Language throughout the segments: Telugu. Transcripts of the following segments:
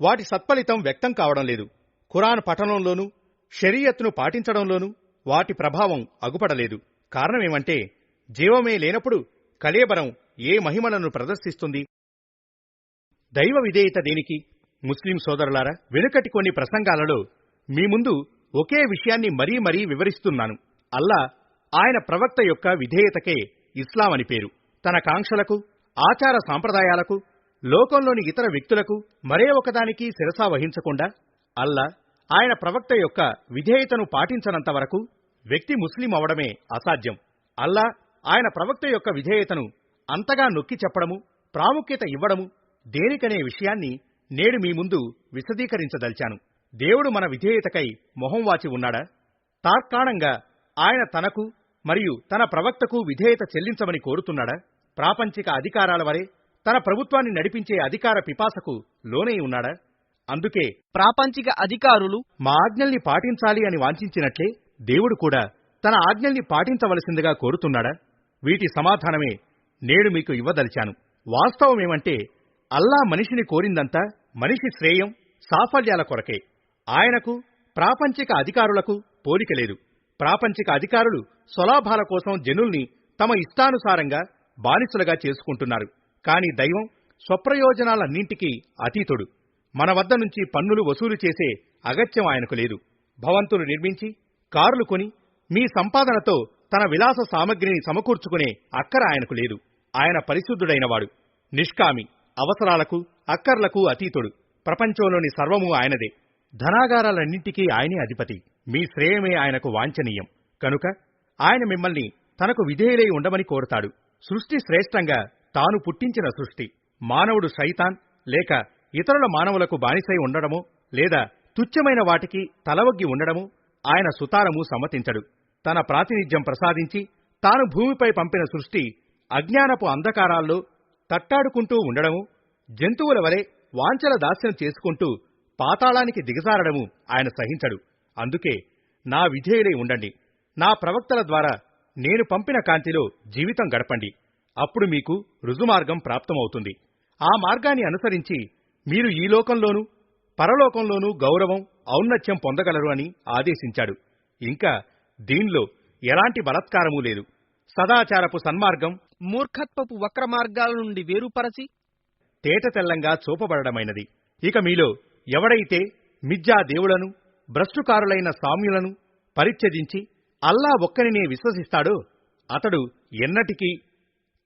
వాటి సత్ఫలితం వ్యక్తం కావడం లేదు. ఖురాన్ పఠనంలోనూ షరియత్ను పాటించడంలోనూ వాటి ప్రభావం అగుపడలేదు. కారణమేమంటే జీవమే లేనప్పుడు కళేబరం ఏ మహిమలను ప్రదర్శిస్తుంది? దైవ విధేయత దేనికి? ముస్లిం సోదరులారా, వెనుకటి కొన్ని ప్రసంగాలలో మీ ముందు ఒకే విషయాన్ని మరీ మరీ వివరిస్తున్నాను. అల్లా, ఆయన ప్రవక్త యొక్క విధేయతకే ఇస్లాం అని పేరు. తన కాంక్షలకు, ఆచార సాంప్రదాయాలకు, లోకంలోని ఇతర వ్యక్తులకు మరే ఒకదానికి శిరసా వహించకుండా అల్లా, ఆయన ప్రవక్త యొక్క విధేయతను పాటించనంత వరకు వ్యక్తి ముస్లిం అవడమే అసాధ్యం. అల్లా, ఆయన ప్రవక్త యొక్క విధేయతను అంతగా నొక్కి చెప్పడము, ప్రాముఖ్యత ఇవ్వడము దేనికనే విషయాన్ని నేడు మీ ముందు విశదీకరించదలిచాను. దేవుడు మన విధేయతకై మొహం వాచి ఉన్నాడా? తార్కాణంగా ఆయన తనకు మరియు తన ప్రవక్తకు విధేయత చెల్లించమని కోరుతున్నాడా? ప్రాపంచిక అధికారాల వరే తన ప్రభుత్వాన్ని నడిపించే అధికార పిపాసకు లోనై ఉన్నాడా? అందుకే ప్రాపంచిక అధికారులు మా ఆజ్ఞల్ని పాటించాలి అని వాంఛించినట్లే దేవుడు కూడా తన ఆజ్ఞల్ని పాటించవలసిందిగా కోరుతున్నాడా? వీటి సమాధానమే నేడు మీకు ఇవ్వదలిచాను. వాస్తవమేమంటే అల్లా మనిషిని కోరిందంతా మనిషి శ్రేయం, సాఫల్యాల కొరకే. ఆయనకు ప్రాపంచిక అధికారులకు పోలిక లేదు. ప్రాపంచిక అధికారులు స్వలాభాల కోసం జనుల్ని తమ ఇష్టానుసారంగా బానిసలుగా చేసుకుంటున్నారు. కాని దైవం స్వప్రయోజనాలన్నింటికీ అతీతుడు. మన వద్ద నుంచి పన్నులు వసూలు చేసే అగత్యం ఆయనకు లేదు. భవంతులు నిర్మించి, కారులు కొని, మీ సంపాదనతో తన విలాస సామగ్రిని సమకూర్చుకునే అక్కర ఆయనకు లేదు. ఆయన పరిశుద్ధుడైనవాడు, నిష్కామి, అవసరాలకు అక్కర్లకు అతీతుడు. ప్రపంచంలోని సర్వము ఆయనదే. ధనాగారాలన్నింటికీ ఆయనే అధిపతి. మీ శ్రేయమే ఆయనకు వాంఛనీయం. కనుక ఆయన మిమ్మల్ని తనకు విధేయులై ఉండమని కోరుతాడు. సృష్టి శ్రేష్టంగా తాను పుట్టించిన సృష్టి. మానవుడు శైతాన్ లేక ఇతరుల మానవులకు బానిసై ఉండడమో లేదా తుచ్చమైన వాటికి తలవగ్గి ఉండడమో ఆయన సుతారము సమ్మతించడు. తన ప్రాతినిధ్యం ప్రసాదించి తాను భూమిపై పంపిన సృష్టి అజ్ఞానపు అంధకారాల్లో తట్టాడుకుంటూ ఉండడము, జంతువుల వలె వాంఛల దాస్యం చేసుకుంటూ పాతాళానికి దిగజారడము ఆయన సహించడు. అందుకే నా విధేయులై ఉండండి. నా ప్రవక్తల ద్వారా నేను పంపిన కాంతిలో జీవితం గడపండి. అప్పుడు మీకు రుజుమార్గం ప్రాప్తమవుతుంది. ఆ మార్గాన్ని అనుసరించి మీరు ఈ లోకంలోనూ పరలోకంలోనూ గౌరవం, ఔన్నత్యం పొందగలరు అని ఆదేశించాడు. ఇంకా దీనిలో ఎలాంటి బలత్కారమూ లేదు. సదాచారపు సన్మార్గం మూర్ఖత్వపు వక్ర మార్గాల నుండి వేరుపరచి తేటతెల్లంగా చూపబడమైనది. ఇక మీలో ఎవడైతే మిథ్యా దేవులను, భ్రష్టుకారులైన సామ్యులను పరిత్యజించి అల్లా ఒక్కనినే విశ్వసిస్తాడో అతడు ఎన్నటికీ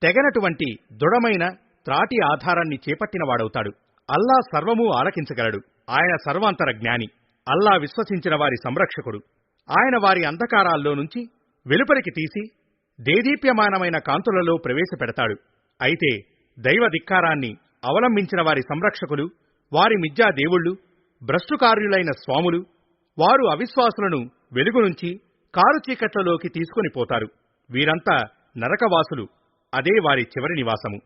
తెగనటువంటి దృఢమైన త్రాటి ఆధారాన్ని చేపట్టినవాడవుతాడు. అల్లా సర్వమూ ఆలకించగలడు. ఆయన సర్వాంతర జ్ఞాని. అల్లా విశ్వసించిన వారి సంరక్షకుడు. ఆయన వారి అంధకారాల్లో నుంచి వెలుపలికి తీసి దేదీప్యమానమైన కాంతులలో ప్రవేశపెడతాడు. అయితే దైవ ధిక్కారాన్ని అవలంబించిన వారి సంరక్షకులు, వారి మిథ్యా దేవుళ్ళు, భ్రష్టుకార్యులైన స్వాములు, వారు అవిశ్వాసులను వెలుగు నుంచి కారు చీకట్లలోకి తీసుకుని పోతారు. వీరంతా నరకవాసులు. అదే వారి చివరి నివాసము.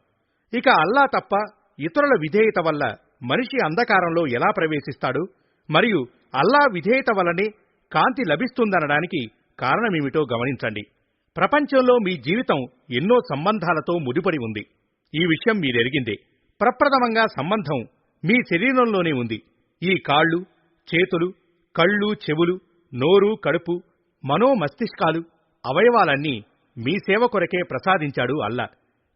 ఇక అల్లా తప్ప ఇతరుల విధేయత వల్ల మనిషి అంధకారంలో ఎలా ప్రవేశిస్తాడు, మరియు అల్లా విధేయత వల్లనే కాంతి లభిస్తుందనడానికి కారణమేమిటో గమనించండి. ప్రపంచంలో మీ జీవితం ఎన్నో సంబంధాలతో ముడిపడి ఉంది. ఈ విషయం మీరెరిగిందే. ప్రప్రథమంగా సంబంధం మీ శరీరంలోనే ఉంది. ఈ కాళ్ళు, చేతులు, కళ్ళు, చెవులు, నోరు, కడుపు, మనోమస్తిష్కాలు, అవయవాలన్నీ మీ సేవ కొరకే ప్రసాదించాడు అల్లా.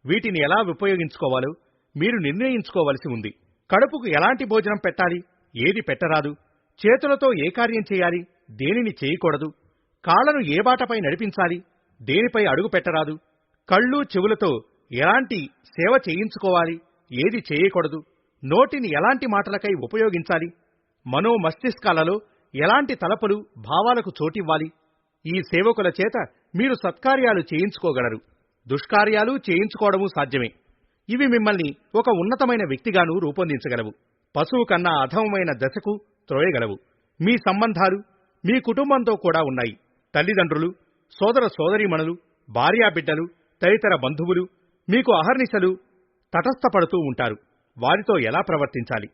వీటిని ఎలా ఉపయోగించుకోవాలో మీరు నిర్ణయించుకోవలసి ఉంది. కడుపుకు ఎలాంటి భోజనం పెట్టాలి, ఏది పెట్టరాదు, చేతులతో ఏ కార్యం చేయాలి, దేనిని చేయకూడదు, కాళ్లను ఏ బాటపై నడిపించాలి, దేనిపై అడుగు పెట్టరాదు, కళ్ళు, చెవులతో ఎలాంటి సేవ చేయించుకోవాలి, ఏది చేయకూడదు, నోటిని ఎలాంటి మాటలకై ఉపయోగించాలి, మనోమస్తిష్కాలలో ఎలాంటి తలపులు, భావాలకు చోటివ్వాలి. ఈ సేవకుల చేత మీరు సత్కార్యాలు చేయించుకోగలరు, దుష్కార్యాలు చేయించుకోవడము సాధ్యమే. ఇవి మిమ్మల్ని ఒక ఉన్నతమైన వ్యక్తిగాను రూపొందించగలవు, పశువు కన్నా అధమమైన దశకు త్రోయగలవు. మీ సంబంధాలు మీ కుటుంబంతో కూడా ఉన్నాయి. తల్లిదండ్రులు, సోదర సోదరీమణులు, భార్యాబిడ్డలు, తదితర బంధువులు మీకు అహర్నిశలు తటస్థపడుతూ ఉంటారు. వారితో ఎలా ప్రవర్తించాలి,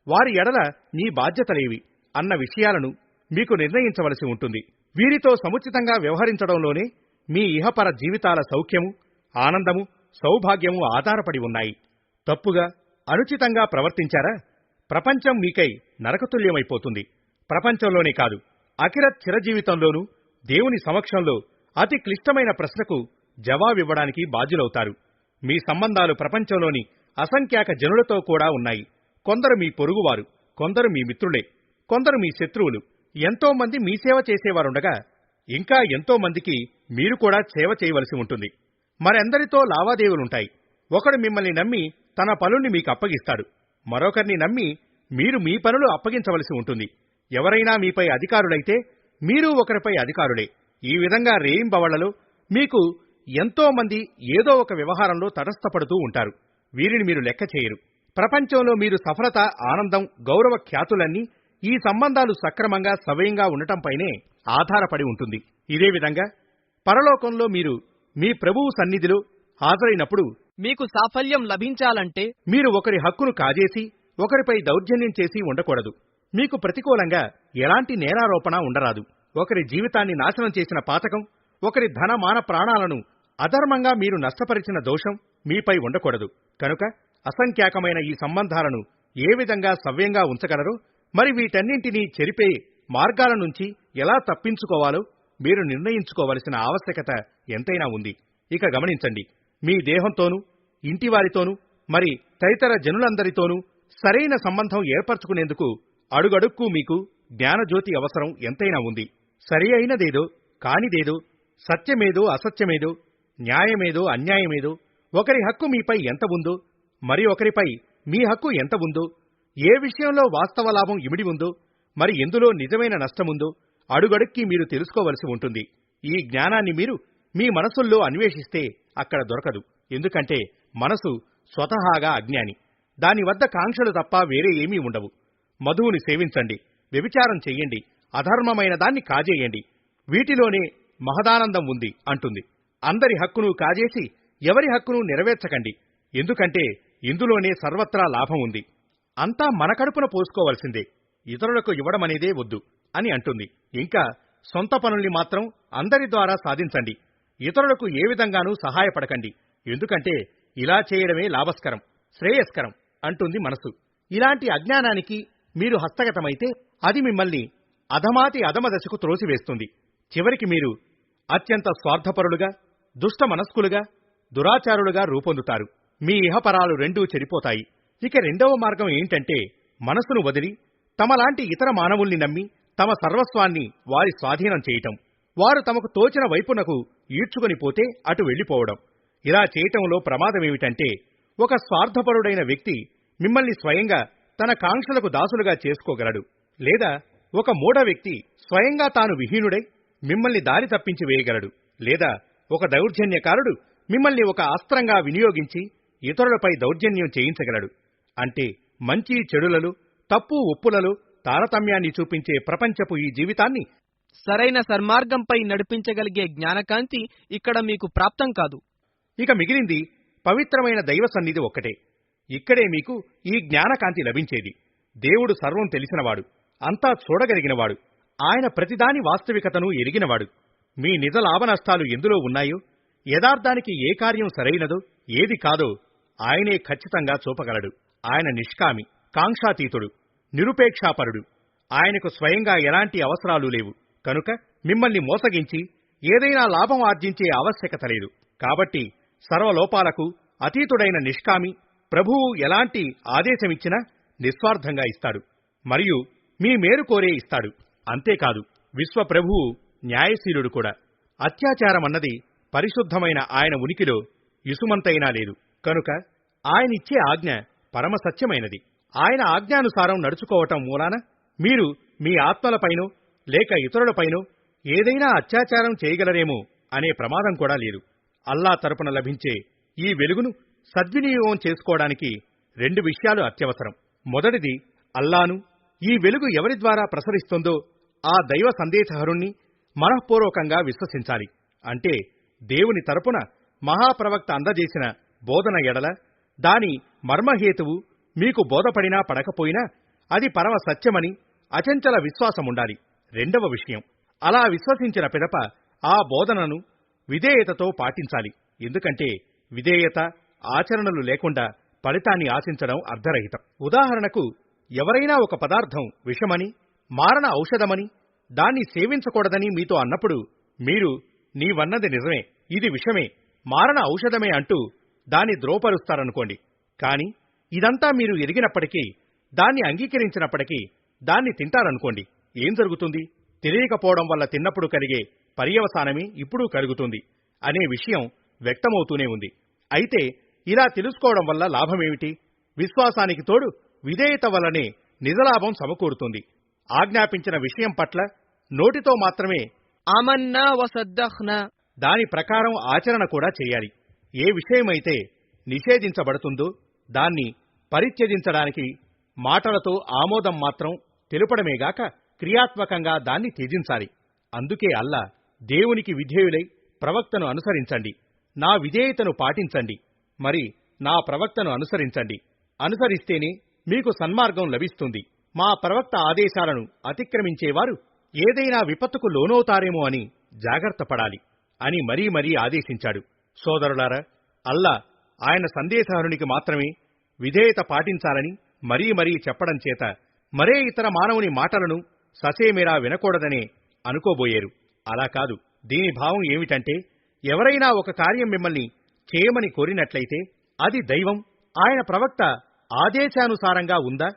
వారి ఎడల నీ బాధ్యతలేవి అన్న విషయాలను మీకు నిర్ణయించవలసి ఉంటుంది. వీరితో సముచితంగా వ్యవహరించడంలోనే మీ ఇహపర జీవితాల సౌఖ్యము, ఆనందము, సౌభాగ్యము ఆధారపడి ఉన్నాయి. తప్పుగా, అనుచితంగా ప్రవర్తించారా, ప్రపంచం మీకై నరకతుల్యమైపోతుంది. ప్రపంచంలోనే కాదు, అకిరత్ చిరజీవితంలోనూ దేవుని సమక్షంలో అతి క్లిష్టమైన ప్రశ్నకు జవాబివ్వడానికి బాధ్యులవుతారు. మీ సంబంధాలు ప్రపంచంలోని అసంఖ్యాక జనులతో కూడా ఉన్నాయి. కొందరు మీ పొరుగువారు, కొందరు మీ మిత్రులే, కొందరు మీ శత్రువులు. ఎంతో మంది మీ సేవ చేసేవారుండగా ఇంకా ఎంతో మందికి మీరు కూడా సేవ చేయవలసి ఉంటుంది. మరెందరితో లావాదేవీలుంటాయి. ఒకడు మిమ్మల్ని నమ్మి తన పనుల్ని మీకు అప్పగిస్తాడు. మరొకరిని నమ్మి మీరు మీ పనులు అప్పగించవలసి ఉంటుంది. ఎవరైనా మీపై అధికారులైతే మీరు ఒకరిపై అధికారులే. ఈ విధంగా రేయింబవళ్లలో మీకు ఎంతో మంది ఏదో ఒక వ్యవహారంలో తటస్థపడుతూ ఉంటారు. వీరిని మీరు లెక్క చేయరు. ప్రపంచంలో మీరు సఫలత, ఆనందం, గౌరవ ఖ్యాతులన్నీ ఈ సంబంధాలు సక్రమంగా సవ్యంగా ఉండటంపైనే ఆధారపడి ఉంటుంది. ఇదే విధంగా పరలోకంలో మీరు మీ ప్రభువు సన్నిధిలో హాజరైనప్పుడు మీకు సాఫల్యం లభించాలంటే మీరు ఒకరి హక్కును కాజేసి ఒకరిపై దౌర్జన్యం చేసి ఉండకూడదు. మీకు ప్రతికూలంగా ఎలాంటి నేరారోపణ ఉండరాదు. ఒకరి జీవితాన్ని నాశనం చేసిన పాతకం, ఒకరి ధన మాన ప్రాణాలను అధర్మంగా మీరు నష్టపరిచిన దోషం మీపై ఉండకూడదు. కనుక అసంఖ్యాకమైన ఈ సంబంధాలను ఏ విధంగా సవ్యంగా ఉంచగలరో, మరి వీటన్నింటినీ చెరిపే మార్గాల నుంచి ఎలా తప్పించుకోవాలో మీరు నిర్ణయించుకోవలసిన ఆవశ్యకత ఎంతైనా ఉంది. ఇక గమనించండి, మీ దేహంతోనూ, ఇంటివారితోనూ, మరి తదితర జనులందరితోనూ సరైన సంబంధం ఏర్పరచుకునేందుకు అడుగడుక్కు మీకు జ్ఞానజ్యోతి అవసరం ఎంతైనా ఉంది. సరి అయినదేదో, కానిదేదో, సత్యమేదో, అసత్యమేదో, న్యాయమేదో, అన్యాయమేదో, ఒకరి హక్కు మీపై ఎంత ఉందో, మరి ఒకరిపై మీ హక్కు ఎంత ఉందో, ఏ విషయంలో వాస్తవ లాభం ఇమిడి ఉందో, మరి ఎందులో నిజమైన నష్టముందో అడుగడుక్కి మీరు తెలుసుకోవలసి ఉంటుంది. ఈ జ్ఞానాన్ని మీరు మీ మనసుల్లో అన్వేషిస్తే అక్కడ దొరకదు. ఎందుకంటే మనసు స్వతహాగా అజ్ఞాని. దాని వద్ద కాంక్షలు తప్ప వేరే ఏమీ ఉండవు. మధువుని సేవించండి, వ్యభిచారం చెయ్యండి, అధర్మమైన దాన్ని కాజేయండి, వీటిలోనే మహదానందం ఉంది అంటుంది. అందరి హక్కును కాజేసి ఎవరి హక్కును నెరవేర్చకండి, ఎందుకంటే ఇందులోనే సర్వత్రా లాభం ఉంది. అంతా మన కడుపున పోసుకోవలసిందే, ఇతరులకు ఇవ్వడమనేదే వద్దు అని అంటుంది. ఇంకా సొంత పనుల్ని మాత్రం అందరి ద్వారా సాధించండి, ఇతరులకు ఏ విధంగానూ సహాయపడకండి, ఎందుకంటే ఇలా చేయడమే లాభస్కరం, శ్రేయస్కరం అంటుంది మనసు. ఇలాంటి అజ్ఞానానికి మీరు హస్తగతమైతే అది మిమ్మల్ని అధమాతి అధమదశకు త్రోసివేస్తుంది. చివరికి మీరు అత్యంత స్వార్థపరులుగా, దుష్ట మనస్కులుగా, దురాచారులుగా రూపొందుతారు. మీ ఇహపరాలు రెండూ చెడిపోతాయి. ఇక రెండవ మార్గం ఏంటంటే మనసును వదిలి తమలాంటి ఇతర మానవుల్ని నమ్మి తమ సర్వస్వాన్ని వారి స్వాధీనం చేయటం. వారు తమకు తోచిన వైపునకు ఈడ్చుకొని పోతే అటు వెళ్లిపోవడం. ఇలా చేయటంలో ప్రమాదమేమిటంటే ఒక స్వార్థపరుడైన వ్యక్తి మిమ్మల్ని స్వయంగా తన కాంక్షలకు దాసులుగా చేసుకోగలడు. లేదా ఒక మూఢ వ్యక్తి స్వయంగా తాను విహీనుడై మిమ్మల్ని దారి తప్పించి వేయగలడు. లేదా ఒక దౌర్జన్యకారుడు మిమ్మల్ని ఒక అస్త్రంగా వినియోగించి ఇతరులపై దౌర్జన్యం చేయించగలడు. అంటే మంచి చెడులలో, తప్పు ఒప్పులలో తారతమ్యాన్ని చూపించే ప్రపంచపు ఈ జీవితాన్ని సరైన సన్మార్గంపై నడిపించగలిగే జ్ఞానకాంతి ఇక్కడ మీకు ప్రాప్తం కాదు. ఇక మిగిలింది పవిత్రమైన దైవ సన్నిధి ఒక్కటే. ఇక్కడే మీకు ఈ జ్ఞానకాంతి లభించేది. దేవుడు సర్వం తెలిసినవాడు, అంతా చూడగలిగినవాడు, ఆయన ప్రతిదాని వాస్తవికతను ఎరిగినవాడు. మీ నిజ లాభ నష్టాలు ఎందులో ఉన్నాయో, యథార్థానికి ఏ కార్యం సరైనదో, ఏది కాదో ఆయనే ఖచ్చితంగా చూపగలడు. ఆయన నిష్కామి, కాంక్షాతీతుడు, నిరుపేక్షాపరుడు. ఆయనకు స్వయంగా ఎలాంటి అవసరాలు లేవు. కనుక మిమ్మల్ని మోసగించి ఏదైనా లాభం ఆర్జించే ఆవశ్యకత లేదు. కాబట్టి సర్వలోపాలకు అతీతుడైన నిష్కామి ప్రభువు ఎలాంటి ఆదేశమిచ్చినా నిస్వార్థంగా ఇస్తాడు, మరియు మీ మేలు కోరే ఇస్తాడు. అంతేకాదు, విశ్వప్రభువు న్యాయశీలుడు కూడా. అత్యాచారమన్నది పరిశుద్ధమైన ఆయన ఉనికిలో ఇసుమంతైనా లేదు. కనుక ఆయనిచ్చే ఆజ్ఞ పరమసత్యమైనది. ఆయన ఆజ్ఞానుసారం నడుచుకోవటం మూలాన మీరు మీ ఆత్మలపైనో లేక ఇతరులపైనో ఏదైనా అత్యాచారం చేయగలరేమో అనే ప్రమాదం కూడా లేదు. అల్లా తరపున లభించే ఈ వెలుగును సద్వినియోగం చేసుకోవడానికి రెండు విషయాలు అత్యవసరం. మొదటిది, అల్లాను, ఈ వెలుగు ఎవరి ద్వారా ప్రసరిస్తుందో ఆ దైవ సందేశహరుణ్ణి మనఃపూర్వకంగా విశ్వసించాలి. అంటే దేవుని తరపున మహాప్రవక్త అందజేసిన బోధన ఎడల దాని మర్మహేతువు మీకు బోధపడినా పడకపోయినా అది పరమ సత్యమని అచంచల విశ్వాసముండాలి. రెండవ విషయం, అలా విశ్వసించిన పిదప ఆ బోధనను విధేయతతో పాటించాలి. ఎందుకంటే విధేయత, ఆచరణలు లేకుండా ఫలితాన్ని ఆశించడం అర్ధరహితం. ఉదాహరణకు, ఎవరైనా ఒక పదార్థం విషమని, మారణ ఔషధమని, దాన్ని సేవించకూడదని మీతో అన్నప్పుడు మీరు నీవన్నది నిజమే, ఇది విషమే, మారణ ఔషధమే అంటూ దాన్ని ద్రోపరుస్తారనుకోండి. కాని ఇదంతా మీరు ఎరిగినప్పటికీ, దాన్ని అంగీకరించినప్పటికీ దాన్ని తింటారనుకోండి. ఏం జరుగుతుంది? తెలియకపోవడం వల్ల తిన్నప్పుడు కలిగే పర్యవసానమే ఇప్పుడు కలుగుతుంది అనే విషయం వ్యక్తమవుతూనే ఉంది. అయితే ఇలా తెలుసుకోవడం వల్ల లాభమేమిటి? విశ్వాసానికి తోడు విధేయత వల్లనే నిజలాభం సమకూరుతుంది. ఆజ్ఞాపించిన విషయం పట్ల నోటితో మాత్రమే ఆమన్నా వసద్దఖ్నా, దాని ప్రకారం ఆచరణ కూడా చేయాలి. ఏ విషయమైతే నిషేధించబడుతుందో దాన్ని పరిత్యజించడానికి మాటలతో ఆమోదం మాత్రం తెలుపడమేగాక క్రియాత్మకంగా దాన్ని త్యజించాలి. అందుకే అల్లా దేవునికి విధేయులై ప్రవక్తను అనుసరించండి, నా విధేయతను పాటించండి, మరి నా ప్రవక్తను అనుసరించండి, అనుసరిస్తేనే మీకు సన్మార్గం లభిస్తుంది. మా ప్రవక్త ఆదేశాలను అతిక్రమించేవారు ఏదైనా విపత్తుకు లోనవుతారేమో అని జాగ్రత్త పడాలి అని మరీ మరీ ఆదేశించాడు. సోదరులారా, అల్లా ఆయన సందేశహరునికి మాత్రమే విధేయత పాటించాలని మరీ మరీ చెప్పడం చేత మరే ఇతర మానవుని మాటలను ససేమిరా వినకూడదనే అనుకోబోయేరు. అలా కాదు. దీని భావం ఏమిటంటే, ఎవరైనా ఒక కార్యం మిమ్మల్ని చేయమని కోరినట్లయితే అది దైవం, ఆయన ప్రవక్త ఆదేశానుసారంగా ఉందా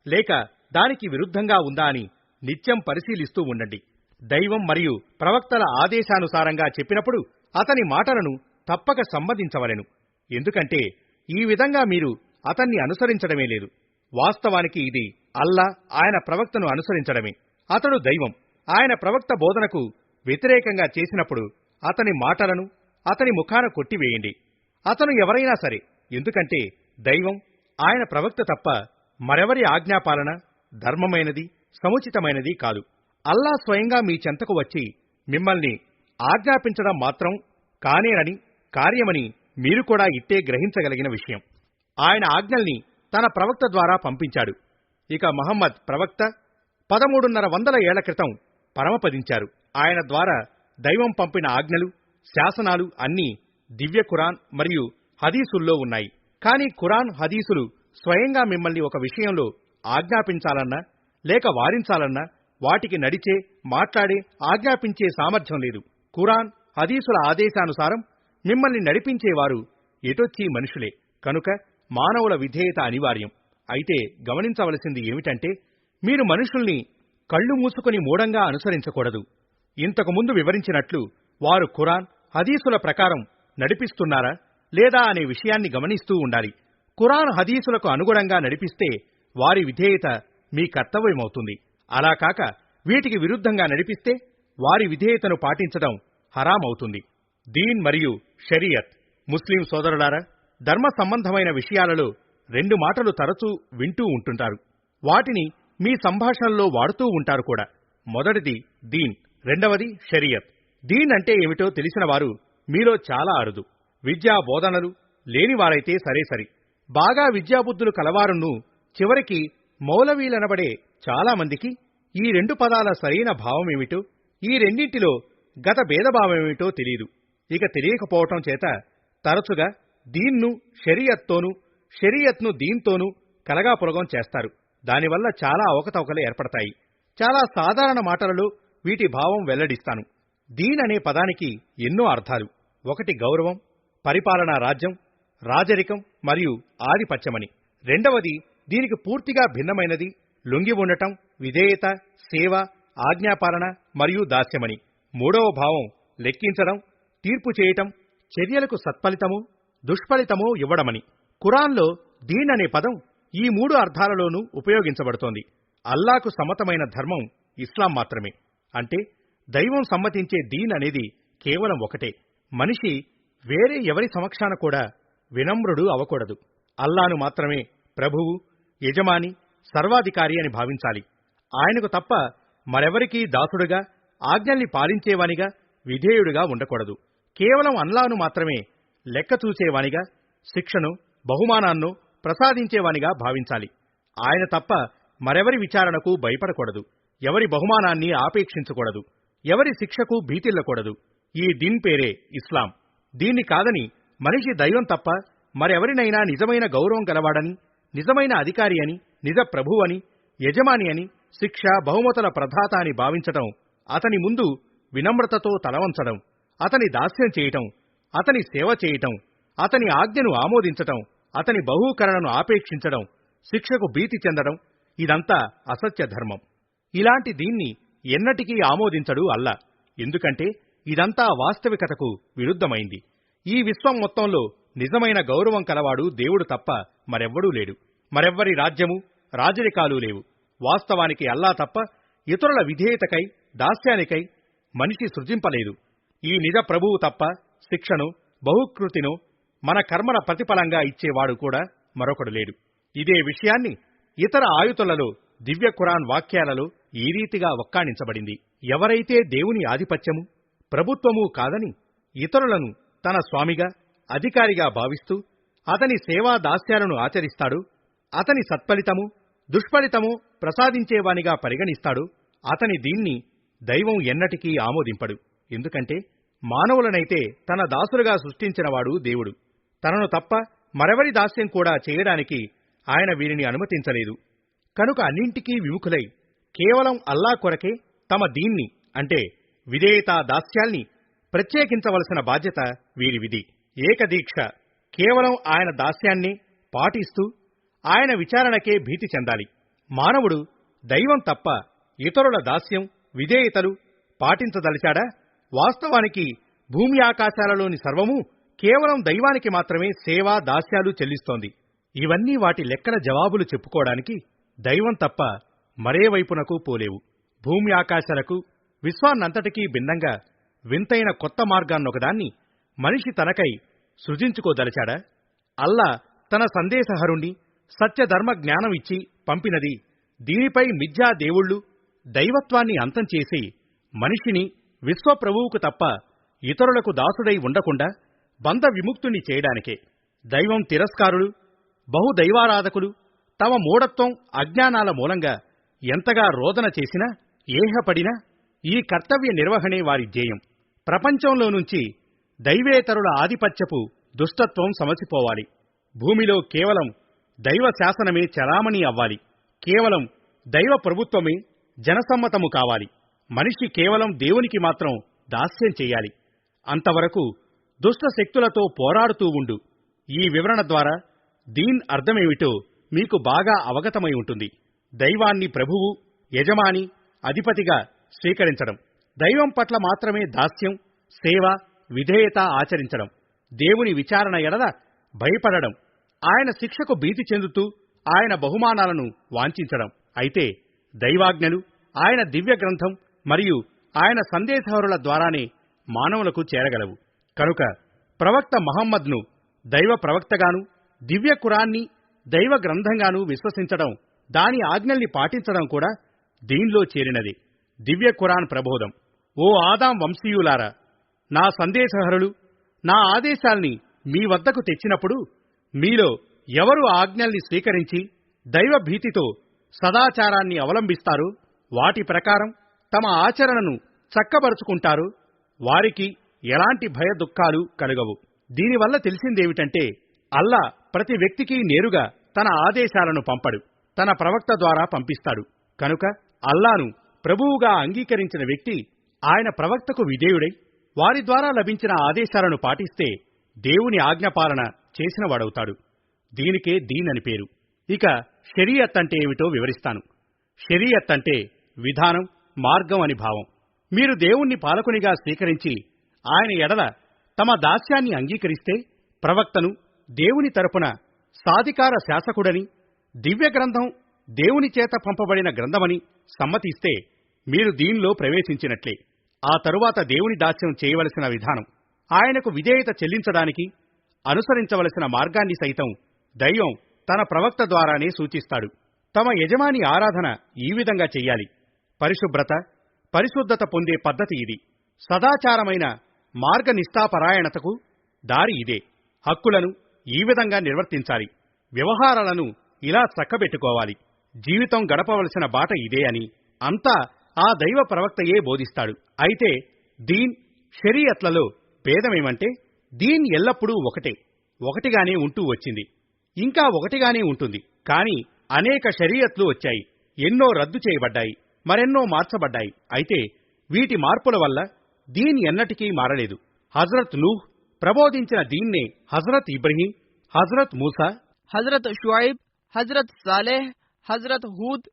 లేక దానికి విరుద్ధంగా ఉందా అని నిత్యం పరిశీలిస్తూ ఉండండి. దైవం మరియు ప్రవక్తల ఆదేశానుసారంగా చెప్పినప్పుడు అతని మాటలను తప్పక సమ్మతించవలెను. ఎందుకంటే ఈ విధంగా మీరు అతన్ని అనుసరించడమే లేదు. వాస్తవానికి ఇది అల్లా ఆయన ప్రవక్తను అనుసరించడమే. అతడు దైవం. ఆయన ప్రవక్త బోధనకు వ్యతిరేకంగా చేసినప్పుడు అతని మాటలను అతని ముఖాన కొట్టివేయండి. అతను ఎవరైనా సరే. ఎందుకంటే దైవం, ఆయన ప్రవక్త తప్ప మరెవరి ఆజ్ఞాపాలన ధర్మమైనది, సముచితమైనది కాదు. అల్లా స్వయంగా మీ చెంతకు వచ్చి మిమ్మల్ని ఆజ్ఞాపించడం మాత్రం కానేరని కార్యమని మీరు కూడా ఇట్టే గ్రహించగలిగిన విషయం. ఆయన ఆజ్ఞల్ని తన ప్రవక్త ద్వారా పంపించాడు. ఇక మహమ్మద్ ప్రవక్త 1350 ఏళ్ల క్రితం పరమపదించారు. ఆయన ద్వారా దైవం పంపిన ఆజ్ఞలు, శాసనాలు అన్నీ దివ్య ఖురాన్ మరియు హదీసుల్లో ఉన్నాయి. కానీ ఖురాన్, హదీసులు స్వయంగా మిమ్మల్ని ఒక విషయంలో ఆజ్ఞాపించాలన్నా లేక వారించాలన్నా వాటికి నడిచే, మాట్లాడే, ఆజ్ఞాపించే సామర్థ్యం లేదు. ఖురాన్, హదీసుల ఆదేశానుసారం మిమ్మల్ని నడిపించేవారు ఎటొచ్చీ మనుషులే. కనుక మానవుల విధేయత అనివార్యం. అయితే గమనించవలసింది ఏమిటంటే, మీరు మనుషుల్ని కళ్లు మూసుకుని మూఢంగా అనుసరించకూడదు. ఇంతకు ముందు వివరించినట్లు వారు ఖురాన్, హదీసుల ప్రకారం నడిపిస్తున్నారా లేదా అనే విషయాన్ని గమనిస్తూ ఉండాలి. ఖురాన్, హదీసులకు అనుగుణంగా నడిపిస్తే వారి విధేయత మీ కర్తవ్యమవుతుంది. అలా కాక వీటికి విరుద్ధంగా నడిపిస్తే వారి విధేయతను పాటించడం హరాం అవుతుంది. దీన్ మరియు షరియత్. ముస్లిం సోదరులారా, ధర్మ సంబంధమైన విషయాలలో 2 మాటలు తరచూ వింటూ ఉంటుంటారు. వాటిని మీ సంభాషణలో వాడుతూ ఉంటారు కూడా. మొదటిది దీన్, రెండవది షరియత్. దీన్ అంటే ఏమిటో తెలిసిన వారు మీలో చాలా అరుదు. విద్యా బోధనలు లేనివారైతే సరే. బాగా విద్యాబుద్ధులు కలవారును చివరికి మౌలవీలనబడే చాలా మందికి ఈ 2 పదాల సరైన భావమేమిటో, ఈ రెండింటిలో గత భేదభావమేమిటో తెలియదు. ఇక తెలియకపోవటం చేత తరచుగా దీన్ను షరియత్తోనూ, షరియత్ను దీంతోనూ కలగాపులగం చేస్తారు. దానివల్ల చాలా అవకతవకలు ఏర్పడతాయి. చాలా సాధారణ మాటలలో వీటి భావం వెల్లడిస్తాను. దీన్ అనే పదానికి ఎన్నో అర్థాలు. ఒకటి గౌరవం, పరిపాలనా రాజ్యం, రాజరికం మరియు ఆధిపత్యమని. రెండవది దీనికి పూర్తిగా భిన్నమైనది లొంగి ఉండటం, విధేయత, సేవ, ఆజ్ఞాపాలన మరియు దాస్యమని. మూడవ భావం లెక్కించడం, తీర్పు చేయటం, చర్యలకు సత్ఫలితమో దుష్ఫలితమో ఇవ్వడమని. ఖురాన్లో దీన్ అనే పదం ఈ 3 అర్థాలలోనూ ఉపయోగించబడుతోంది. అల్లాకు సమ్మతమైన ధర్మం ఇస్లాం మాత్రమే. అంటే దైవం సమ్మతించే దీన్ అనేది కేవలం ఒకటే. మనిషి వేరే ఎవరి సమక్షాన కూడా వినమ్రుడు అవకూడదు. అల్లాను మాత్రమే ప్రభువు, యజమాని, సర్వాధికారి అని భావించాలి. ఆయనకు తప్ప మరెవరికీ దాసుడుగా, ఆజ్ఞల్ని పాలించేవానిగా, విధేయుడిగా ఉండకూడదు. కేవలం అల్లాను మాత్రమే లెక్క చూసేవానిగా, శిక్షను, బహుమానాన్నో ప్రసాదించేవానిగా భావించాలి. ఆయన తప్ప మరెవరి విచారణకు భయపడకూడదు. ఎవరి బహుమానాన్ని ఆపేక్షించకూడదు. ఎవరి శిక్షకు భీతిల్లకూడదు. ఈ దీన్ పేరే ఇస్లాం. దీన్ని కాదని మనిషి దైవం తప్ప మరెవరినైనా నిజమైన గౌరవం గలవాడని, నిజమైన అధికారి అని, నిజ ప్రభువని, యజమాని అని, శిక్ష బహుమతుల ప్రదాత అని భావించటం, అతని ముందు వినమ్రతతో తలవంచడం, అతని దాస్యం చేయటం, అతని సేవ చేయటం, అతని ఆజ్ఞను ఆమోదించటం, అతని బహూకరణను ఆపేక్షించడం, శిక్షకు భీతి చెందడం, ఇదంతా అసత్య ధర్మం. ఇలాంటి దీన్ని ఎన్నటికీ ఆమోదించడు అల్లా. ఎందుకంటే ఇదంతా వాస్తవికతకు విరుద్ధమైంది. ఈ విశ్వం మొత్తంలో నిజమైన గౌరవం కలవాడు దేవుడు తప్ప మరెవ్వడూ లేడు. మరెవ్వరి రాజ్యము, రాజరికాలు లేవు. వాస్తవానికి అల్లా తప్ప ఇతరుల విధేయతకై, దాస్యానికై మనిషి సృజింపలేదు. ఈ నిజ ప్రభువు తప్ప శిక్షను, బహుకృతిను మన కర్మల ప్రతిఫలంగా ఇచ్చేవాడు కూడా మరొకడు లేడు. ఇదే విషయాన్ని ఇతర ఆయుతులలో, దివ్య ఖురాన్ వాక్యాలలో ఈ రీతిగా వక్కాణించబడింది. ఎవరైతే దేవుని ఆధిపత్యము, ప్రభుత్వము కాదని ఇతరులను తన స్వామిగా, అధికారిగా భావిస్తూ అతని సేవా దాస్యాలను ఆచరిస్తాడు, అతని సత్ఫలితము, దుష్ఫలితము ప్రసాదించేవానిగా పరిగణిస్తాడు, అతని దీన్ని దైవం ఎన్నటికీ ఆమోదింపడు. ఎందుకంటే మానవులనైతే తన దాసులుగా సృష్టించినవాడు దేవుడు. తనను తప్ప మరెవరి దాస్యం కూడా చేయడానికి ఆయన వీరిని అనుమతించలేదు. కనుక అన్నింటికీ విముఖులై కేవలం అల్లా కొరకే తమ దీన్ని, అంటే విధేయతా దాస్యాల్ని ప్రత్యేకించవలసిన బాధ్యత వీరివిది. ఏకదీక్ష, కేవలం ఆయన దాస్యాన్నే పాటిస్తూ ఆయన విచారణకే భీతి చెందాలి. మానవుడు దైవం తప్ప ఇతరుల దాస్యం, విధేయతలు పాటించదలిచాడా? వాస్తవానికి భూమి ఆకాశాలలోని సర్వము కేవలం దైవానికి మాత్రమే సేవా దాస్యాలు చెల్లిస్తోంది. ఇవన్నీ వాటి లెక్కల జవాబులు చెప్పుకోవడానికి దైవం తప్ప మరే వైపునకు పోలేవు. భూమి ఆకాశాలకు, విశ్వాన్నంతటికీ భిన్నంగా వింతైన కొత్త మార్గాన్నొకదాన్ని మనిషి తనకై సృజించుకోదలిచాడా? అల్లా తన సందేశహరుణ్ణి సత్యధర్మ జ్ఞానం ఇచ్చి పంపినది దీనిపై మిథ్యా దేవుళ్ళు, దైవత్వాన్ని అంతం చేసి మనిషిని విశ్వప్రభువుకు తప్ప ఇతరులకు దాసుడై ఉండకుండా బంధ విముక్తుని చేయడానికే. దైవం తిరస్కారులు, బహుదైవారాధకులు తమ మూఢత్వం, అజ్ఞానాల మూలంగా ఎంతగా రోదన చేసినా, ఏహపడినా ఈ కర్తవ్య నిర్వహణే వారి ధ్యేయం. ప్రపంచంలో నుంచి దైవేతరుల ఆధిపత్యపు దుష్టత్వం సమసిపోవాలి. భూమిలో కేవలం దైవ శాసనమే చలామణి అవ్వాలి. కేవలం దైవ ప్రభుత్వమే జనసమ్మతము కావాలి. మనిషి కేవలం దేవునికి మాత్రం దాస్యం చెయ్యాలి. అంతవరకు దుష్ట శక్తులతో పోరాడుతూ ఉండు. ఈ వివరణ ద్వారా దీన్ అర్థమేమిటో మీకు బాగా అవగతమై ఉంటుంది. దైవాన్ని ప్రభువు, యజమాని, అధిపతిగా స్వీకరించడం, దైవం పట్ల మాత్రమే దాస్యం, సేవ, విధేయత ఆచరించడం, దేవుని విచారణ ఎడల భయపడడం, ఆయన శిక్షకు భీతి చెందుతూ ఆయన బహుమానాలను వాంఛించడం. అయితే దైవాజ్ఞలు, ఆయన దివ్య గ్రంథం మరియు ఆయన సందేశహరుల ద్వారానే మానవులకు చేరగలవు. కనుక ప్రవక్త మహమ్మద్ను దైవ ప్రవక్తగాను, దివ్య ఖురాన్ని దైవ గ్రంథంగాను విశ్వసించడం, దాని ఆజ్ఞల్ని పాటించడం కూడా దీనిలో చేరినది. దివ్య ఖురాన్ ప్రబోధం: ఓ ఆదాం వంశీయులారా, నా సందేశహరులు నా ఆదేశాల్ని మీ వద్దకు తెచ్చినప్పుడు మీలో ఎవరు ఆజ్ఞల్ని స్వీకరించి దైవ భీతితో సదాచారాన్ని అవలంబిస్తారో, వాటి ప్రకారం తమ ఆచరణను చక్కబరుచుకుంటారో వారికి ఎలాంటి భయ దుఃఖాలు కలుగవు. దీనివల్ల తెలిసిందేమిటంటే అల్లా ప్రతి వ్యక్తికి నేరుగా తన ఆదేశాలను పంపడు, తన ప్రవక్త ద్వారా పంపిస్తాడు. కనుక అల్లాను ప్రభువుగా అంగీకరించిన వ్యక్తి ఆయన ప్రవక్తకు విధేయుడై వారి ద్వారా లభించిన ఆదేశాలను పాటిస్తే దేవుని ఆజ్ఞపాలన చేసినవాడవుతాడు. దీనికే దీన్ అని పేరు. ఇక షరియత్ అంటే ఏమిటో వివరిస్తాను. షరియత్ అంటే విధానం, మార్గం అని భావం. మీరు దేవుణ్ణి పాలకునిగా స్వీకరించి ఆయన ఎడల తమ దాస్యాన్ని అంగీకరిస్తే, ప్రవక్తను దేవుని తరపున సాధికార శాసకుడని, దివ్య గ్రంథం దేవుని చేత పంపబడిన గ్రంథమని సమ్మతిస్తే మీరు దీనిలో ప్రవేశించినట్లే. ఆ తరువాత దేవుని దాస్యం చేయవలసిన విధానం, ఆయనకు విధేయత చెల్లించడానికి అనుసరించవలసిన మార్గాన్ని సైతం దైవం తన ప్రవక్త ద్వారానే సూచిస్తాడు. తమ యజమాని ఆరాధన ఈ విధంగా చెయ్యాలి. పరిశుభ్రత, పరిశుద్ధత పొందే పద్ధతి ఇది. సదాచారమైన మార్గనిష్టాపరాయణతకు దారి ఇదే. హక్కులను ఈ విధంగా నిర్వర్తించాలి. వ్యవహారాలను ఇలా చక్కబెట్టుకోవాలి. జీవితం గడపవలసిన బాట ఇదే అని అంతా ఆ దైవ ప్రవక్తయే బోధిస్తాడు. అయితే దీన్, షరియత్లలో భేదమేమంటే దీన్ ఎల్లప్పుడూ ఒకటిగానే ఉంటూ వచ్చింది. ఇంకా ఒకటిగానే ఉంటుంది. కానీ అనేక షరియత్లు వచ్చాయి, ఎన్నో రద్దు చేయబడ్డాయి, మరెన్నో మార్చబడ్డాయి. అయితే వీటి మార్పుల వల్ల దీన్ ఎన్నటికీ మారలేదు. హజరత్ నూహ్ ప్రబోధించిన దీన్నే హజరత్ ఇబ్రహీం, హజరత్ మూసా, హజరత్ షుఐబ్, హజరత్ సాలెహ్, హజరత్ హూద్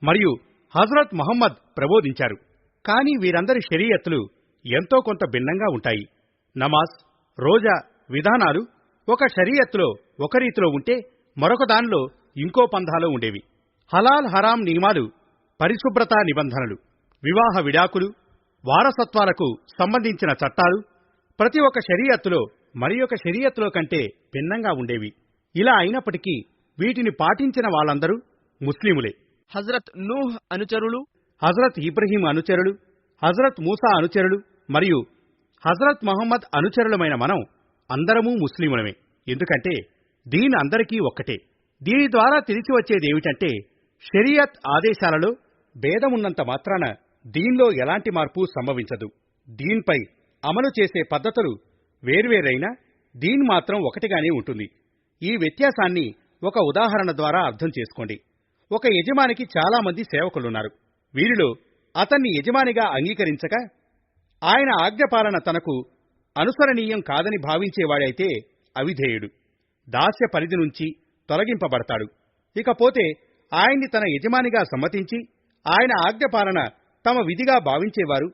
మరియు హజరత్ మహమ్మద్ ప్రబోధించారు. కానీ వీరందరి షరియత్లు ఎంతో కొంత భిన్నంగా ఉంటాయి. నమాజ్, రోజా విధానాలు ఒక షరియత్లో ఒక రీతిలో ఉంటే మరొక దానిలో ఇంకో పంథాలో ఉండేవి. హలాల్ హరాం నియమాలు, పరిశుభ్రత నిబంధనలు, వివాహ విడాకులు, వారసత్వాలకు సంబంధించిన చట్టాలు ప్రతి ఒక్క షరియత్తులో మరి ఒక షరియత్తులో కంటే భిన్నంగా ఉండేవి. ఇలా అయినప్పటికీ వీటిని పాటించిన వాళ్ళందరూ ముస్లిములే. హజరత్ నూహ్ అనుచరులు, హజరత్ ఇబ్రహీం అనుచరులు, హజరత్ మూసా అనుచరులు మరియు హజరత్ మహమ్మద్ అనుచరులమైన మనం అందరమూ ముస్లిములమే. ఎందుకంటే దీన్ అందరికీ ఒక్కటే. దీని ద్వారా తెలిసి వచ్చేదేమిటంటే షరియత్ ఆదేశాలలో భేదమున్నంత మాత్రాన దీన్లో ఎలాంటి మార్పు సంభవించదు. దీన్పై అమలు చేసే పద్ధతులు వేర్వేరైనా దీన్ మాత్రం ఒకటిగానే ఉంటుంది. ఈ వ్యత్యాసాన్ని ఒక ఉదాహరణ ద్వారా అర్థం చేసుకోండి. ఒక యజమానికి చాలా మంది సేవకులున్నారు. వీరిలో అతన్ని యజమానిగా అంగీకరించక ఆయన ఆజ్ఞపాలన తనకు అనుసరణీయం కాదని భావించేవాడైతే అవిధేయుడు, దాస్య పరిధి నుంచి తొలగింపబడతాడు. ఇకపోతే ఆయన్ని తన యజమానిగా సమ్మతించి ఆయన ఆజ్ఞపాలన తమ విధిగా భావించేవారు,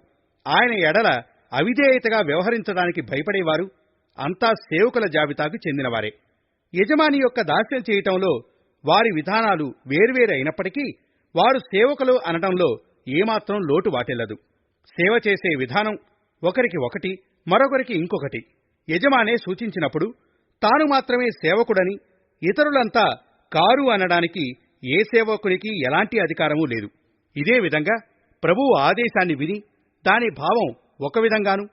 ఆయన ఎడల అవిధేయతగా వ్యవహరించడానికి భయపడేవారు అంతా సేవకుల జాబితాకు చెందినవారే. యజమాని యొక్క దాస్యం చేయటంలో వారి విధానాలు వేర్వేరైనప్పటికీ వారు సేవకులు అనడంలో ఏమాత్రం లోటు వాటిల్లదు. సేవ చేసే విధానం ఒకరికి ఒకటి, మరొకరికి ఇంకొకటి. యజమానే సూచించినప్పుడు తాను మాత్రమే సేవకుడని ఇతరులంతా కారు అనడానికి ఏ సేవకునికి ఎలాంటి అధికారమూ లేదు. ఇదే విధంగా ప్రభువు ఆదేశాన్ని విని దాని భావం ఒక విధంగాను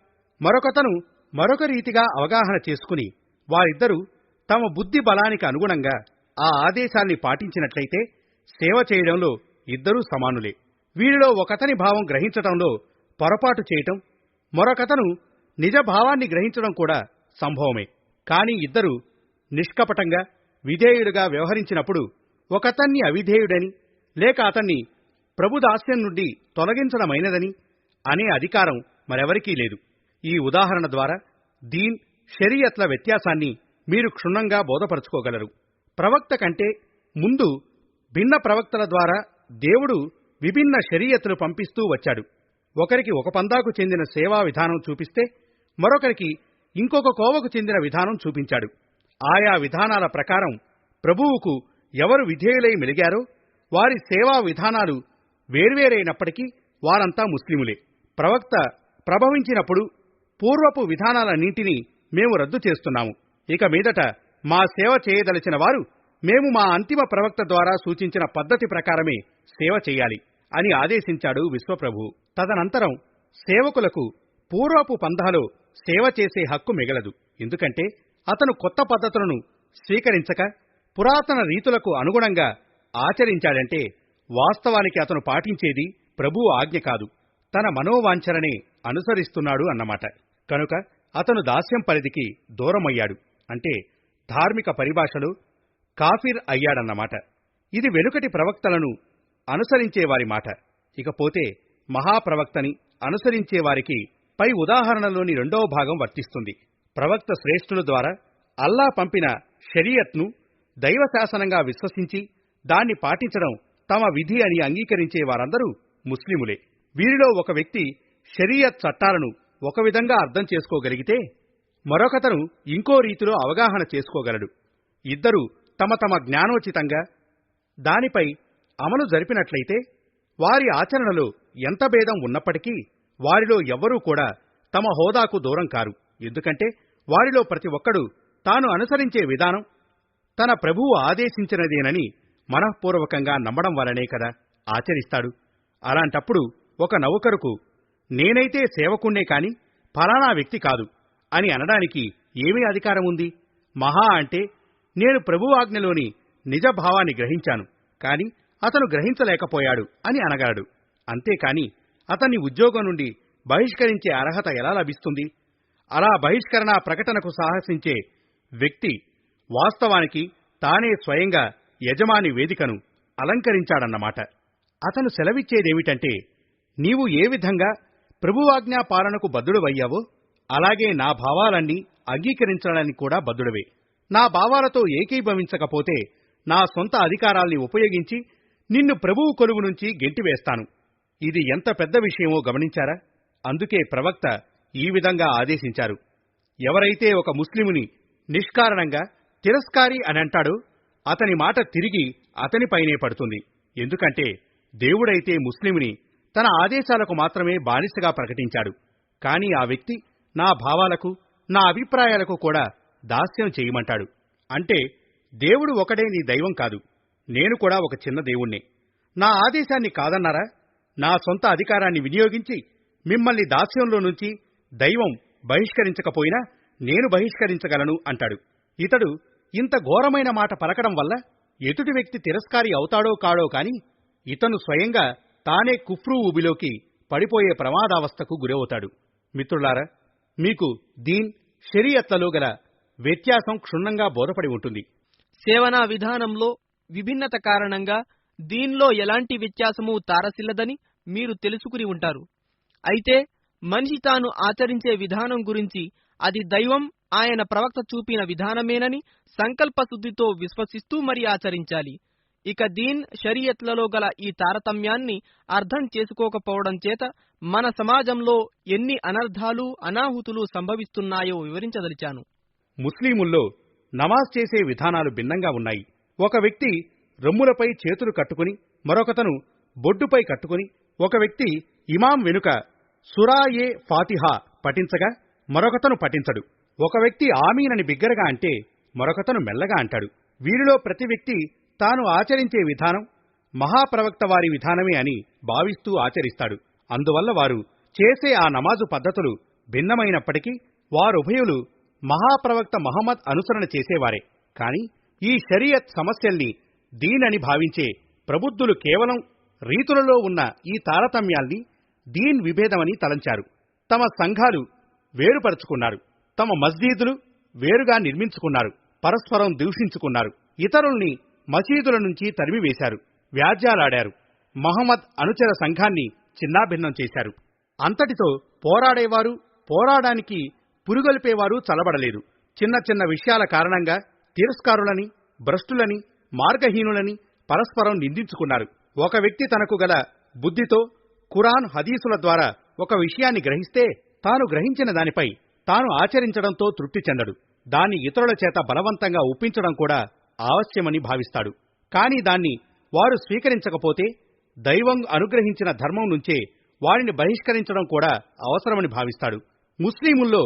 మరొకతను మరొక రీతిగా అవగాహన చేసుకుని వారిద్దరూ తమ బుద్ధి బలానికి అనుగుణంగా ఆ ఆదేశాల్ని పాటించినట్లయితే సేవ చేయడంలో ఇద్దరూ సమానులే. వీరిలో ఒకతని భావం గ్రహించడంలో పొరపాటు చేయటం, మరొకతను నిజ భావాన్ని గ్రహించడం కూడా సంభవమే. కానీ ఇద్దరూ నిష్కపటంగా విధేయులుగా వ్యవహరించినప్పుడు ఒకతన్ని అవిధేయుడని లేక అతన్ని ప్రభుదాస్యం నుండి తొలగించడమైనదని అనే అధికారం మరెవరికీ లేదు. ఈ ఉదాహరణ ద్వారా దీన్, షరియత్ల వ్యత్యాసాన్ని మీరు క్షుణ్ణంగా బోధపరుచుకోగలరు. ప్రవక్త కంటే ముందు భిన్న ప్రవక్తల ద్వారా దేవుడు విభిన్న షరియత్తులు పంపిస్తూ వచ్చాడు. ఒకరికి ఒక పందాకు చెందిన సేవా విధానం చూపిస్తే మరొకరికి ఇంకొక కోవకు చెందిన విధానం చూపించాడు. ఆయా విధానాల ప్రకారం ప్రభువుకు ఎవరు విధేయులై మెలిగారో వారి సేవా విధానాలు వేర్వేరైనప్పటికీ వారంతా ముస్లిములే. ప్రవక్త ప్రభవించినప్పుడు పూర్వపు విధానాలన్నింటినీ మేము రద్దు చేస్తున్నాము. ఇక మీదట మా సేవ చేయదలిచిన వారు మేము మా అంతిమ ప్రవక్త ద్వారా సూచించిన పద్ధతి ప్రకారమే సేవ చేయాలి అని ఆదేశించాడు విశ్వప్రభువు. తదనంతరం సేవకులకు పూర్వపు పంథాలో సేవ చేసే హక్కు మిగలదు. ఎందుకంటే అతను కొత్త పద్ధతులను స్వీకరించక పురాతన రీతులకు అనుగుణంగా ఆచరించాడంటే వాస్తవానికి అతను పాటించేది ప్రభువు ఆజ్ఞ కాదు, తన మనోవాంఛననే అనుసరిస్తున్నాడు అన్నమాట. కనుక అతను దాస్యం పరిధికి దూరమయ్యాడు, అంటే ధార్మిక పరిభాషలో కాఫిర్ అయ్యాడన్నమాట. ఇది వెనుకటి ప్రవక్తలను అనుసరించేవారి మాట. ఇకపోతే మహాప్రవక్తని అనుసరించేవారికి పై ఉదాహరణలోని రెండవ భాగం వర్తిస్తుంది. ప్రవక్త శ్రేష్ఠుల ద్వారా అల్లా పంపిన షరియత్ను దైవశాసనంగా విశ్వసించి దాన్ని పాటించడం తమ విధి అని అంగీకరించే వారందరూ ముస్లిములే. వీరిలో ఒక వ్యక్తి షరియత్ చట్టాలను ఒక విధంగా అర్థం చేసుకోగలిగితే మరొకతను ఇంకో రీతిలో అవగాహన చేసుకోగలడు. ఇద్దరూ తమ తమ జ్ఞానోచితంగా దానిపై అమలు జరిపినట్లయితే వారి ఆచరణలో ఎంత భేదం ఉన్నప్పటికీ వారిలో ఎవ్వరూ కూడా తమ హోదాకు దూరం కారు. ఎందుకంటే వారిలో ప్రతి ఒక్కడూ తాను అనుసరించే విధానం తన ప్రభువు ఆదేశించినదేనని మనఃపూర్వకంగా నమ్మడం వలనే కదా ఆచరిస్తాడు. అలాంటప్పుడు ఒక నౌకరుకు నేనైతే సేవకుణ్ణే కాని ఫలానా వ్యక్తి కాదు అని అనడానికి ఏమీ అధికారం ఉంది? మహా అంటే నేను ప్రభువు ఆజ్ఞలోని నిజ భావాన్ని గ్రహించాను, కాని అతను గ్రహించలేకపోయాడు అని అనగలడు. అంతేకాని అతన్ని ఉద్యోగం నుండి బహిష్కరించే అర్హత ఎలా లభిస్తుంది? అలా బహిష్కరణ ప్రకటనకు సాహసించే వ్యక్తి వాస్తవానికి తానే స్వయంగా యజమాని వేదికను అలంకరించాడన్నమాట. అతను సెలవిచ్చేదేమిటంటే, నీవు ఏ విధంగా ప్రభువాజ్ఞా పాలనకు బద్ధుడవయ్యావో అలాగే నా భావాలన్నీ అంగీకరించడానికి కూడా బద్ధుడవే. నా భావాలతో ఏకీభవించకపోతే నా సొంత అధికారాల్ని ఉపయోగించి నిన్ను ప్రభువు కొలువు నుంచి గెంటివేస్తాను. ఇది ఎంత పెద్ద విషయమో గమనించారా? అందుకే ప్రవక్త ఈ విధంగా ఆదేశించారు. ఎవరైతే ఒక ముస్లిముని నిష్కారణంగా తిరస్కారి అని అంటాడో అతని మాట తిరిగి అతనిపైనే పడుతుంది. ఎందుకంటే దేవుడైతే ముస్లిముని తన ఆదేశాలకు మాత్రమే బానిసగా ప్రకటించాడు. కానీ ఆ వ్యక్తి నా భావాలకు, నా అభిప్రాయాలకు కూడా దాస్యం చేయమంటాడు. అంటే దేవుడు ఒకడే నీ దైవం కాదు, నేను కూడా ఒక చిన్న దేవుణ్ణే. నా ఆదేశాన్ని కాదన్నారా? నా సొంత అధికారాన్ని వినియోగించి మిమ్మల్ని దాస్యంలో నుంచి దైవం బహిష్కరించకపోయినా నేను బహిష్కరించగలను అంటాడు. ఇతడు ఇంత ఘోరమైన మాట పలకడం వల్ల ఎదుటి వ్యక్తి తిరస్కారి అవుతాడో కాడో కాని ఇతను స్వయంగా తానే కుఫ్రు ఊబిలోకి పడిపోయే ప్రమాదావస్థకు గురవుతాడు. మిత్రులారా, మీకు దీన్, షరియత్లలో గల వ్యత్యాసం క్షుణ్ణంగా బోధపడి ఉంటుంది. సేవనా విధానంలో విభిన్నత కారణంగా దీనిలో ఎలాంటి వ్యత్యాసమూ తారసిల్లదని మీరు తెలుసుకుని ఉంటారు. అయితే మనిషి తాను ఆచరించే విధానం గురించి అది దైవం, ఆయన ప్రవక్త చూపిన విధానమేనని సంకల్పశుద్ధితో విశ్వసిస్తూ మరి ఆచరించాలి. ఇక దీన్, షరియత్లలో గల ఈ తారతమ్యాన్ని అర్థం చేసుకోకపోవడం చేత మన సమాజంలో ఎన్ని అనర్థాలు, అనాహుతులు సంభవిస్తున్నాయో వివరించదలిచాను. ముస్లిముల్లో నమాజ్ చేసే విధానాలు భిన్నంగా ఉన్నాయి. ఒక వ్యక్తి రొమ్ములపై చేతులు కట్టుకుని, మరొకతను బొడ్డుపై కట్టుకుని, ఒక వ్యక్తి ఇమాం వెనుక సురాయే ఫాతిహా పఠించగా మరొకతను పఠించడు. ఒక వ్యక్తి ఆమీనని బిగ్గరగా అంటే మరొకతను మెల్లగా అంటాడు. వీరిలో ప్రతి వ్యక్తి తాను ఆచరించే విధానం మహాప్రవక్త వారి విధానమే అని భావిస్తూ ఆచరిస్తాడు. అందువల్ల వారు చేసే ఆ నమాజు పద్ధతులు భిన్నమైనప్పటికీ వారుభయులు మహాప్రవక్త మహమ్మద్ అనుసరణ చేసేవారే. కాని ఈ షరియత్ సమస్యల్ని దీన్ అని భావించే ప్రబుద్ధులు కేవలం రీతులలో ఉన్న ఈ తారతమ్యాల్ని దీన్ విభేదమని తలంచారు. తమ సంఘాలు వేరుపరుచుకున్నారు, తమ మస్జీదులు వేరుగా నిర్మించుకున్నారు, పరస్పరం దూషించుకున్నారు, ఇతరుల్ని మసీదుల నుంచి తరిమివేశారు, వ్యాజ్యాలాడారు, మహమ్మద్ అనుచర సంఘాన్ని చిన్నాభిన్నం చేశారు. అంతటితో పోరాడేవారు, పోరాడానికి పురుగొల్పేవారు చలబడలేదు. చిన్న చిన్న విషయాల కారణంగా తిరస్కారులని, భ్రష్టులని, మార్గహీనులని పరస్పరం నిందించుకున్నారు. ఒక వ్యక్తి తనకు గల బుద్ధితో ఖురాన్, హదీసుల ద్వారా ఒక విషయాన్ని గ్రహిస్తే తాను గ్రహించిన దానిపై తాను ఆచరించడంతో తృప్తి చెందడు. దాన్ని ఇతరుల చేత బలవంతంగా ఒప్పించడం కూడా ఆవశ్యమని భావిస్తాడు. కాని దాన్ని వారు స్వీకరించకపోతే దైవం అనుగ్రహించిన ధర్మం నుంచే వారిని బహిష్కరించడం కూడా అవసరమని భావిస్తాడు. ముస్లిముల్లో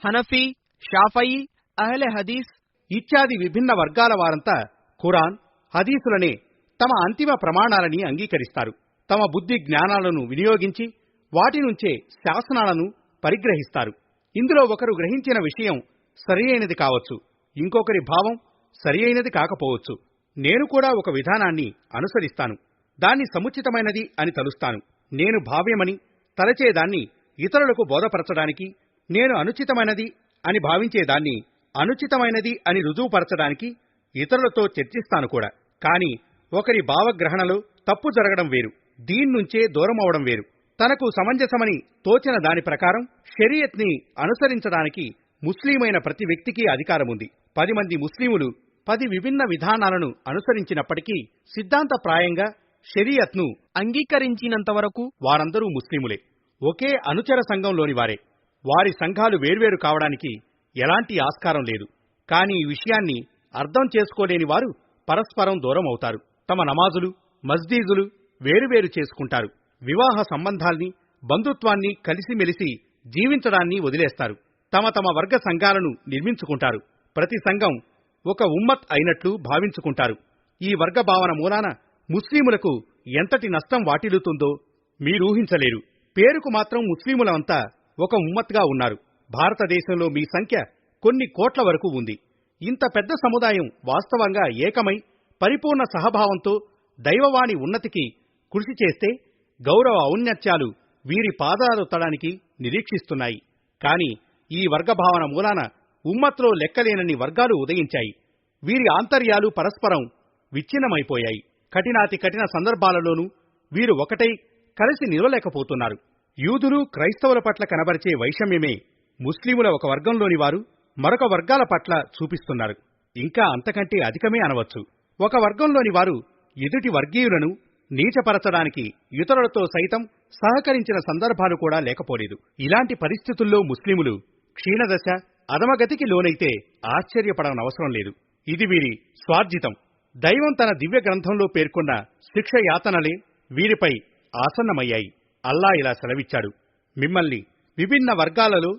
హనఫీ, షాఫయి, అహ్లె హదీస్ ఇత్యాది విభిన్న వర్గాల వారంతా ఖురాన్, హదీసులనే తమ అంతిమ ప్రమాణాలని అంగీకరిస్తారు. తమ బుద్ధి జ్ఞానాలను వినియోగించి వాటి నుంచే శాసనాలను పరిగ్రహిస్తారు. ఇందులో ఒకరు గ్రహించిన విషయం సరియైనది కావచ్చు, ఇంకొకరి భావం సరియైనది కాకపోవచ్చు. నేను కూడా ఒక విధానాన్ని అనుసరిస్తాను, దాన్ని సముచితమైనది అని తలుస్తాను. నేను భావ్యమని తలచేదాన్ని ఇతరులకు బోధపరచడానికి, నేను అనుచితమైనది అని భావించేదాన్ని అనుచితమైనది అని రుజువుపరచడానికి ఇతరులతో చర్చిస్తాను కూడా. కాని ఒకరి భావగ్రహణలో తప్పు జరగడం వేరు, దీన్నుంచే దూరమవడం వేరు. తనకు సమంజసమని తోచిన దాని ప్రకారం షరియత్ని అనుసరించడానికి ముస్లిమైన ప్రతి వ్యక్తికి అధికారముంది. 10 మంది ముస్లిములు 10 విభిన్న విధానాలను అనుసరించినప్పటికీ సిద్ధాంతప్రాయంగా షరియత్ను అంగీకరించినంత వరకు వారందరూ ముస్లిములే, ఒకే అనుచర సంఘంలోని వారే. వారి సంఘాలు వేర్వేరు కావడానికి ఎలాంటి ఆస్కారం లేదు. కాని ఈ విషయాన్ని అర్థం చేసుకోలేని వారు పరస్పరం దూరం అవుతారు. తమ నమాజులు, మస్జీదులు వేరువేరు చేసుకుంటారు. వివాహ సంబంధాల్ని, బంధుత్వాన్ని కలిసిమెలిసి జీవించడాన్ని వదిలేస్తారు. తమ తమ వర్గ సంఘాలను నిర్మించుకుంటారు. ప్రతి సంఘం ఒక ఉమ్మత్ అయినట్లు భావించుకుంటారు. ఈ వర్గ భావన మూలాన ముస్లిములకు ఎంతటి నష్టం వాటిల్లుతుందో మీరూహించలేరు. పేరుకు మాత్రం ముస్లిములంతా ఒక ఉమ్మత్గా ఉన్నారు. భారతదేశంలో మీ సంఖ్య కొన్ని కోట్ల వరకు ఉంది. ఇంత పెద్ద సముదాయం వాస్తవంగా ఏకమై పరిపూర్ణ సహభావంతో దైవవాణి ఉన్నతికి కృషి చేస్తే గౌరవ ఔన్నత్యాలు వీరి పాదాలొత్తడానికి నిరీక్షిస్తున్నాయి. కాని ఈ వర్గభావన మూలాన ఉమ్మత్లో లెక్కలేనన్ని వర్గాలు ఉదయించాయి. వీరి ఆంతర్యాలు పరస్పరం విచ్ఛిన్నమైపోయాయి. కఠినాతి కఠిన సందర్భాలలోనూ వీరు ఒకటై కలిసి నిలవలేకపోతున్నారు. యూదులు క్రైస్తవుల పట్ల కనబరిచే వైషమ్యమే ముస్లిముల ఒక వర్గంలోని వారు మరొక వర్గాల పట్ల చూపిస్తున్నారు. ఇంకా అంతకంటే అధికమే అనవచ్చు. ఒక వర్గంలోని వారు ఎదుటి వర్గీయులను నీచపరచడానికి ఇతరులతో సైతం సహకరించిన సందర్భాలు కూడా లేకపోలేదు. ఇలాంటి పరిస్థితుల్లో ముస్లిములు క్షీణదశ అధమగతికి లోనైతే ఆశ్చర్యపడనవసరం లేదు. ఇది వీరి స్వార్జితం. దైవం తన దివ్య గ్రంథంలో పేర్కొన్న శిక్ష యాతనలే వీరిపై ఆసన్నమయ్యాయి. అల్లా ఇలా సెలవిచ్చాడు: మిమ్మల్ని విభిన్న వర్గాలలో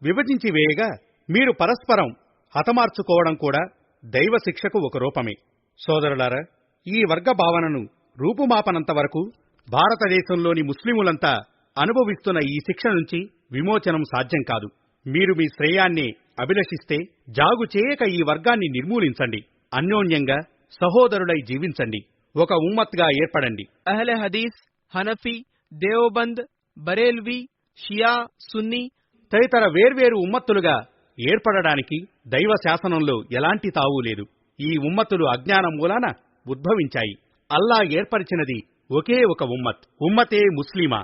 విభజించి వేయగా మీరు పరస్పరం హతమార్చుకోవడం కూడా దైవ శిక్షకు ఒక రూపమే. సోదరులారా, ఈ వర్గ భావనను రూపుమాపనంత వరకు భారతదేశంలోని ముస్లిములంతా అనుభవిస్తున్న ఈ శిక్ష నుంచి విమోచనం సాధ్యం కాదు. మీరు మీ శ్రేయాన్ని అభిలషిస్తే జాగు చేయక ఈ వర్గాన్ని నిర్మూలించండి. అన్యోన్యంగా సహోదరులై జీవించండి. ఒక ఉమ్మత్గా ఏర్పడండి. అహ్లె హదీస్, హనఫీ, దేవబంద్, బరేల్వీ, షియా, సున్నీ తదితర వేర్వేరు ఉమ్మత్తులుగా ఏర్పడడానికి దైవ శాసనంలో ఎలాంటి తావు లేదు. ఈ ఉమ్మత్తులు అజ్ఞానం మూలాన ఉద్భవించాయి. అల్లా ఏర్పరిచినది ఒకే ఒక ఉమ్మతే ముస్లిమా.